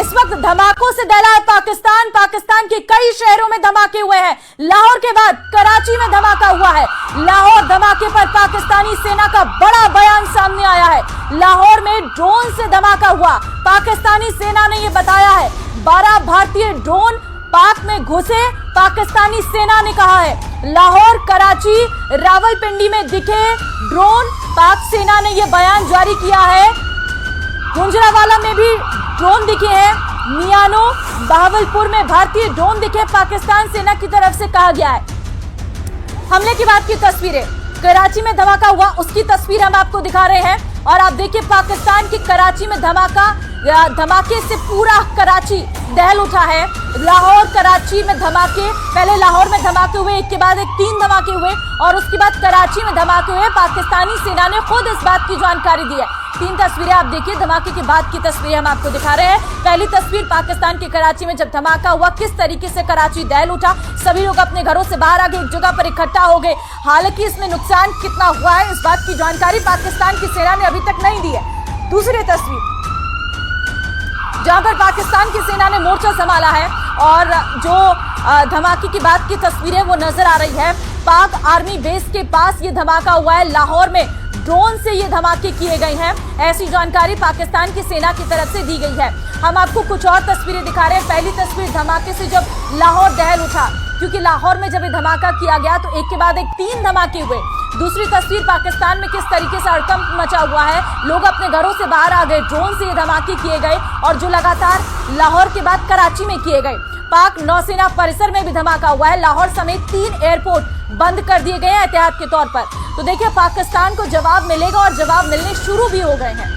इस वक्त धमाकों से दहला है पाकिस्तान। पाकिस्तान के कई शहरों में धमाके हुए हैं। लाहौर के बाद कराची में धमाका हुआ है। लाहौर धमाके पर पाकिस्तानी सेना का बड़ा बयान सामने आया है। लाहौर में ड्रोन से धमाका हुआ। पाकिस्तानी सेना ने यह बताया है 12 भारतीय ड्रोन पाक में घुसे। पाकिस्तानी सेना ने कहा है लाहौर, कराची, रावलपिंडी में दिखे ड्रोन। पाक सेना ने यह बयान जारी किया है। गुजरांवाला में भी ड्रोन दिखे हैं। मियानो, बहावलपुर में भारतीय ड्रोन दिखे। पाकिस्तान सेना की तरफ से कहा गया है। हमले के बाद की तस्वीरें, कराची में धमाका हुआ उसकी तस्वीर हम आपको दिखा रहे हैं। और आप देखिए पाकिस्तान की कराची में धमाके से पूरा कराची दहल उठा है। लाहौर, कराची में धमाके, पहले लाहौर में धमाके हुए, एक के बाद एक 3 धमाके हुए और उसके बाद कराची में धमाके हुए। पाकिस्तानी सेना ने खुद इस बात की जानकारी दी है। 3 तस्वीरें आप देखिए, धमाके के बाद की तस्वीरें हम आपको दिखा रहे हैं। पहली तस्वीर पाकिस्तान के कराची में जब धमाका हुआ, किस तरीके से कराची दहल उठा। सभी लोग अपने घरों से बाहर आ गए, एक जगह पर इकट्ठा हो गए। हालांकि इसमें नुकसान कितना हुआ है इस बात की जानकारी पाकिस्तान की सेना ने अभी तक नहीं दी है। दूसरी तस्वीर जहां पर पाकिस्तान की सेना ने मोर्चा संभाला है और जो धमाके की बाद की तस्वीरें वो नजर आ रही है। पाक आर्मी बेस के पास ये धमाका हुआ है। लाहौर में ड्रोन से ये धमाके किए गए हैं, ऐसी जानकारी पाकिस्तान की सेना की तरफ से दी गई है। हम आपको कुछ और तस्वीरें दिखा रहे हैं। पहली तस्वीर धमाके से जब लाहौर दहल उठा, क्योंकि लाहौर में जब ये धमाका किया गया तो एक के बाद एक 3 धमाके हुए। दूसरी तस्वीर पाकिस्तान में किस तरीके से हड़कंप मचा हुआ है, लोग अपने घरों से बाहर आ गए, ड्रोन से ये धमाके किए गए और जो लगातार लाहौर के बाद कराची में किए गए। पाक नौसेना परिसर में भी धमाका हुआ है। लाहौर समेत 3 एयरपोर्ट बंद कर दिए गए हैं एहतियात के तौर पर। तो देखिए पाकिस्तान को जवाब मिलेगा और जवाब मिलने शुरू भी हो गए हैं।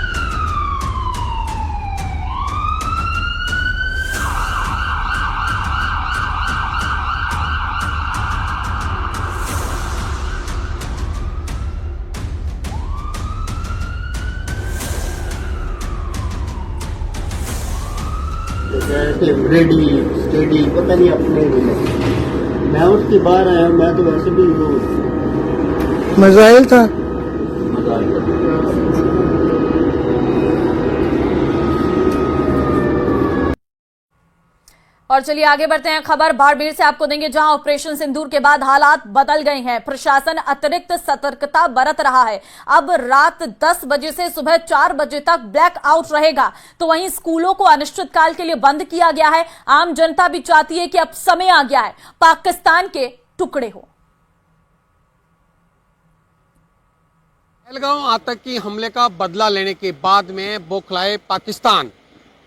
रेडी स्टेडी पता नहीं अपने मैं उसके बाहर आया। मैं तो वैसे भी मजाइल था। और चलिए आगे बढ़ते हैं। खबर बाड़मेर से आपको देंगे, जहां ऑपरेशन सिंदूर के बाद हालात बदल गए हैं। प्रशासन अतिरिक्त सतर्कता बरत रहा है। अब रात 10 बजे से सुबह 4 बजे तक ब्लैक आउट रहेगा। तो वहीं स्कूलों को अनिश्चितकाल के लिए बंद किया गया है। आम जनता भी चाहती है कि अब समय आ गया है पाकिस्तान के टुकड़े हो। पहलगाम आतंकी हमले का बदला लेने के बाद में बौखलाए पाकिस्तान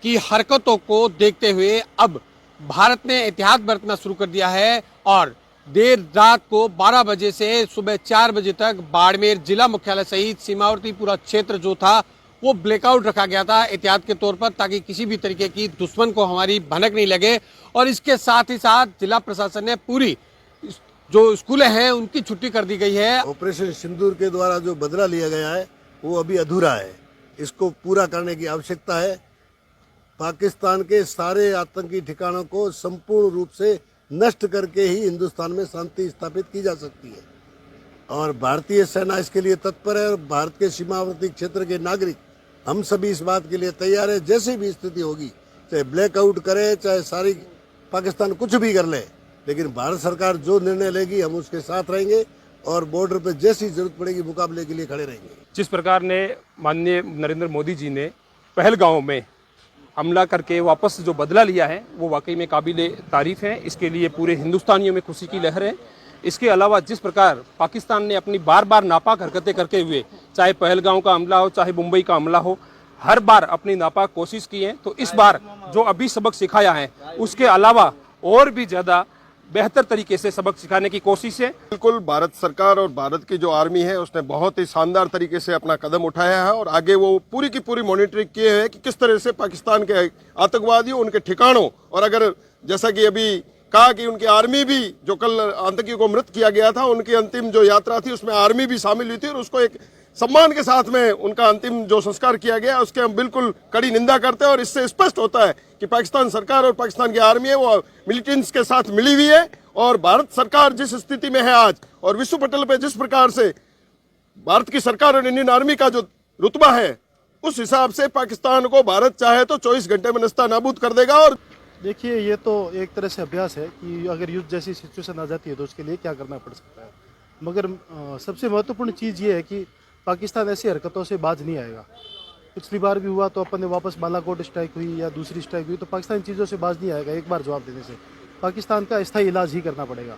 की हरकतों को देखते हुए अब भारत ने एहतियात बरतना शुरू कर दिया है और देर रात को 12 बजे से सुबह 4 बजे तक बाड़मेर जिला मुख्यालय सहित सीमावर्ती पूरा क्षेत्र जो था वो ब्लैकआउट रखा गया था एहतियात के तौर पर, ताकि किसी भी तरीके की दुश्मन को हमारी भनक नहीं लगे। और इसके साथ ही साथ जिला प्रशासन ने पूरी जो स्कूलें हैं उनकी छुट्टी कर दी गई है। ऑपरेशन सिंदूर के द्वारा जो बदला लिया गया है वो अभी अधूरा है, इसको पूरा करने की आवश्यकता है। पाकिस्तान के सारे आतंकी ठिकानों को संपूर्ण रूप से नष्ट करके ही हिंदुस्तान में शांति स्थापित की जा सकती है और भारतीय सेना इसके लिए तत्पर है। और भारत के सीमावर्ती क्षेत्र के नागरिक हम सभी इस बात के लिए तैयार है, जैसी भी स्थिति होगी, चाहे ब्लैकआउट करे, चाहे सारी पाकिस्तान कुछ भी कर ले, लेकिन भारत सरकार जो निर्णय लेगी हम उसके साथ रहेंगे और बॉर्डर पर जैसी जरूरत पड़ेगी मुकाबले के लिए खड़े रहेंगे। जिस प्रकार ने माननीय नरेंद्र मोदी जी ने पहलगांव में हमला करके वापस जो बदला लिया है वो वाकई में काबिले तारीफ है। इसके लिए पूरे हिंदुस्तानियों में खुशी की लहर है। इसके अलावा जिस प्रकार पाकिस्तान ने अपनी बार बार नापाक हरकतें करते हुए, चाहे पहलगांव का हमला हो, चाहे मुंबई का हमला हो, हर बार अपनी नापाक कोशिश की है। तो इस बार जो अभी सबक सिखाया है उसके अलावा और भी ज़्यादा बेहतर तरीके से सबक सिखाने की कोशिश है। बिल्कुल भारत सरकार और भारत की जो आर्मी है उसने बहुत ही शानदार तरीके से अपना कदम उठाया है और आगे वो पूरी की पूरी मॉनिटरिंग किए है कि किस तरह से पाकिस्तान के आतंकवादियों, उनके ठिकानों, और अगर जैसा कि अभी कहा कि उनकी आर्मी भी, जो कल आतंकियों को मृत किया गया था, उनकी अंतिम जो यात्रा थी उसमें आर्मी भी शामिल हुई थी और उसको एक सम्मान के साथ में उनका अंतिम जो संस्कार किया गया उसके हम बिल्कुल कड़ी निंदा करते हैं। और इससे स्पष्ट होता है कि पाकिस्तान सरकार और पाकिस्तान की आर्मी है वो मिलिटेंट्स के साथ मिली हुई है और भारत सरकार जिस स्थिति में है आज और विश्व पटल पे जिस प्रकार से भारत की सरकार और इंडियन आर्मी का जो रुतबा है उस हिसाब से पाकिस्तान को भारत चाहे तो 24 घंटे में नस्ता नाबूद कर देगा। और देखिए, ये तो एक तरह से अभ्यास है कि अगर युद्ध जैसी सिचुएशन आ जाती है तो उसके लिए क्या करना पड़ सकता है। मगर सबसे महत्वपूर्ण चीज़ ये है कि पाकिस्तान ऐसी हरकतों से बाज नहीं आएगा। पिछली बार भी हुआ तो अपन ने वापस बालाकोट स्ट्राइक हुई या दूसरी स्ट्राइक हुई, तो पाकिस्तान चीज़ों से बाज नहीं आएगा। एक बार जवाब देने से पाकिस्तान का स्थायी इलाज ही करना पड़ेगा।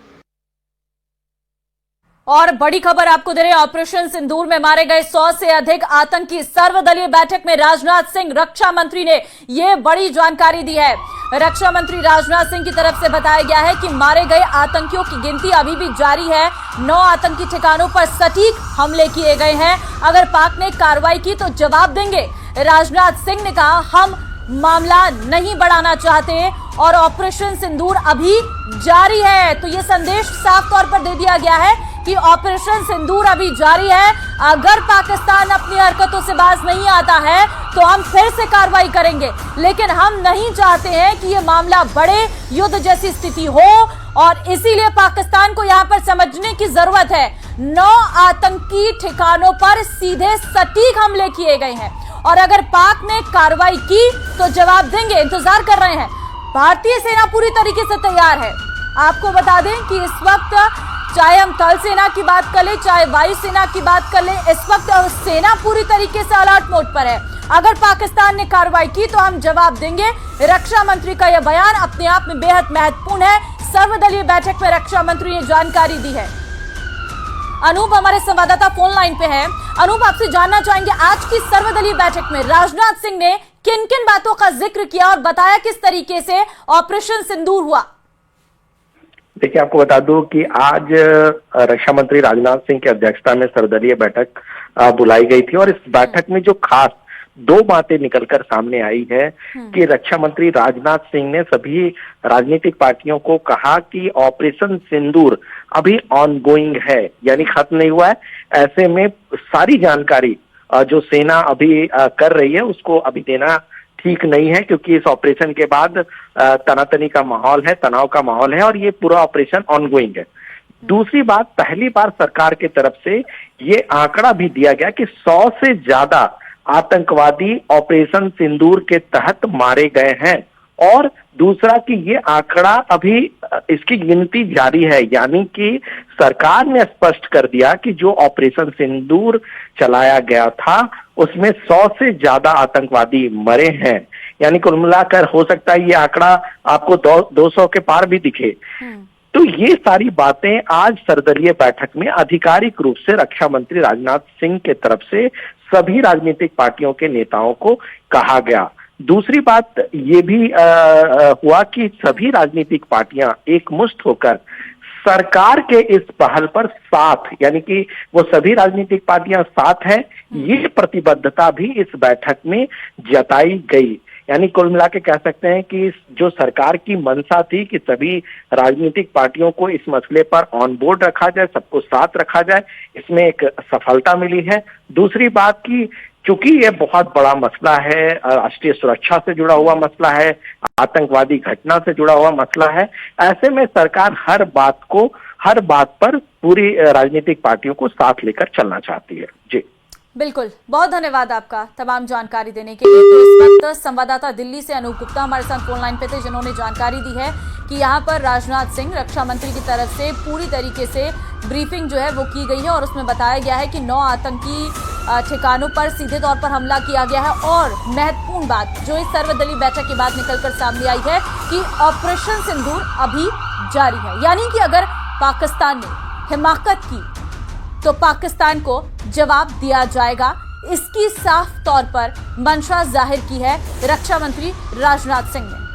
और बड़ी खबर आपको दे रहे हैं, ऑपरेशन सिंदूर में मारे गए 100 से अधिक आतंकी। सर्वदलीय बैठक में राजनाथ सिंह रक्षा मंत्री ने यह बड़ी जानकारी दी है। रक्षा मंत्री राजनाथ सिंह की तरफ से बताया गया है कि मारे गए आतंकियों की गिनती अभी भी जारी है। 9 आतंकी ठिकानों पर सटीक हमले किए गए हैं। अगर पाक ने कार्रवाई की तो जवाब देंगे। राजनाथ सिंह ने कहा, हम मामला नहीं बढ़ाना चाहते और ऑपरेशन सिंदूर अभी जारी है। तो ये संदेश साफ तौर पर दे दिया गया है कि ऑपरेशन सिंदूर अभी जारी है। अगर पाकिस्तान अपनी हरकतों से बाज नहीं आता है तो हम फिर से कार्रवाई करेंगे, लेकिन हम नहीं चाहते हैं कि ये मामला बढ़े, युद्ध जैसी स्थिति हो। और इसीलिए पाकिस्तान को यहां पर समझने की जरूरत है, 9 आतंकी ठिकानों पर सीधे सटीक हमले किए गए हैं और अगर पाक ने कार्रवाई की तो जवाब देंगे। इंतजार कर रहे हैं। भारतीय सेना पूरी तरीके से तैयार है। आपको बता दें कि इस वक्त चाहे हम थल सेना की बात कर ले, चाहे वायु सेना की बात कर ले, इस वक्त सेना पूरी तरीके से अलर्ट मोड पर है। अगर पाकिस्तान ने कार्रवाई की तो हम जवाब देंगे। रक्षा मंत्री का यह बयान अपने आप में बेहद महत्वपूर्ण है। सर्वदलीय बैठक में रक्षा मंत्री ने जानकारी दी है। अनूप हमारे संवाददाता फोन लाइन पे है। अनूप, आपसे जानना चाहेंगे, आज की सर्वदलीय बैठक में राजनाथ सिंह ने किन किन बातों का जिक्र किया और बताया किस तरीके से ऑपरेशन सिंदूर हुआ? देखिए, आपको बता दूं कि आज रक्षा मंत्री राजनाथ सिंह की अध्यक्षता में सर्वदलीय बैठक बुलाई गई थी और इस बैठक में जो खास 2 बातें निकलकर सामने आई है कि रक्षा मंत्री राजनाथ सिंह ने सभी राजनीतिक पार्टियों को कहा कि ऑपरेशन सिंदूर अभी ऑनगोइंग है, यानी खत्म नहीं हुआ है। ऐसे में सारी जानकारी जो सेना अभी कर रही है उसको अभी देना ठीक नहीं है, क्योंकि इस ऑपरेशन के बाद तनातनी का माहौल है, तनाव का माहौल है और ये पूरा ऑपरेशन ऑनगोइंग है। दूसरी बात, पहली बार सरकार की तरफ से ये आंकड़ा भी दिया गया कि 100 से ज्यादा आतंकवादी ऑपरेशन सिंदूर के तहत मारे गए हैं और दूसरा कि ये आंकड़ा अभी इसकी गिनती जारी है, यानी कि सरकार ने स्पष्ट कर दिया कि जो ऑपरेशन सिंदूर चलाया गया था उसमें 100 से ज्यादा आतंकवादी मरे हैं। यानी कुल मिलाकर हो सकता है ये आंकड़ा आपको 200 के पार भी दिखे। तो ये सारी बातें आज सर्वदलीय बैठक में आधिकारिक रूप से रक्षा मंत्री राजनाथ सिंह के तरफ से सभी राजनीतिक पार्टियों के नेताओं को कहा गया। दूसरी बात ये भी हुआ कि सभी राजनीतिक पार्टियां एकमुश्त होकर सरकार के इस पहल पर साथ, यानी कि वो सभी राजनीतिक पार्टियां साथ हैं, ये प्रतिबद्धता भी इस बैठक में जताई गई। यानी कुल मिला के कह सकते हैं कि जो सरकार की मंशा थी कि सभी राजनीतिक पार्टियों को इस मसले पर ऑन बोर्ड रखा जाए, सबको साथ रखा जाए, इसमें एक सफलता मिली है। दूसरी बात की चूंकि ये बहुत बड़ा मसला है, राष्ट्रीय सुरक्षा से जुड़ा हुआ मसला है, आतंकवादी घटना से जुड़ा हुआ मसला है, ऐसे में सरकार हर बात पर पूरी राजनीतिक पार्टियों को साथ लेकर चलना चाहती है। जी बिल्कुल, बहुत धन्यवाद आपका तमाम जानकारी देने के लिए। तो इस वक्त संवाददाता दिल्ली से अनूप गुप्ता हमारे साथ फोन लाइन पे थे, जिन्होंने जानकारी दी है कि यहाँ पर राजनाथ सिंह रक्षा मंत्री की तरफ से पूरी तरीके से ब्रीफिंग जो है वो की गई है और उसमें बताया गया है कि 9 आतंकी ठिकानों पर सीधे तौर पर हमला किया गया है। और महत्वपूर्ण बात जो इस सर्वदलीय बैठक के बाद निकलकर सामने आई है कि ऑपरेशन सिंदूर अभी जारी है, यानी कि अगर पाकिस्तान ने हिमाकत की तो पाकिस्तान को जवाब दिया जाएगा। इसकी साफ तौर पर मंशा जाहिर की है रक्षा मंत्री राजनाथ सिंह ने।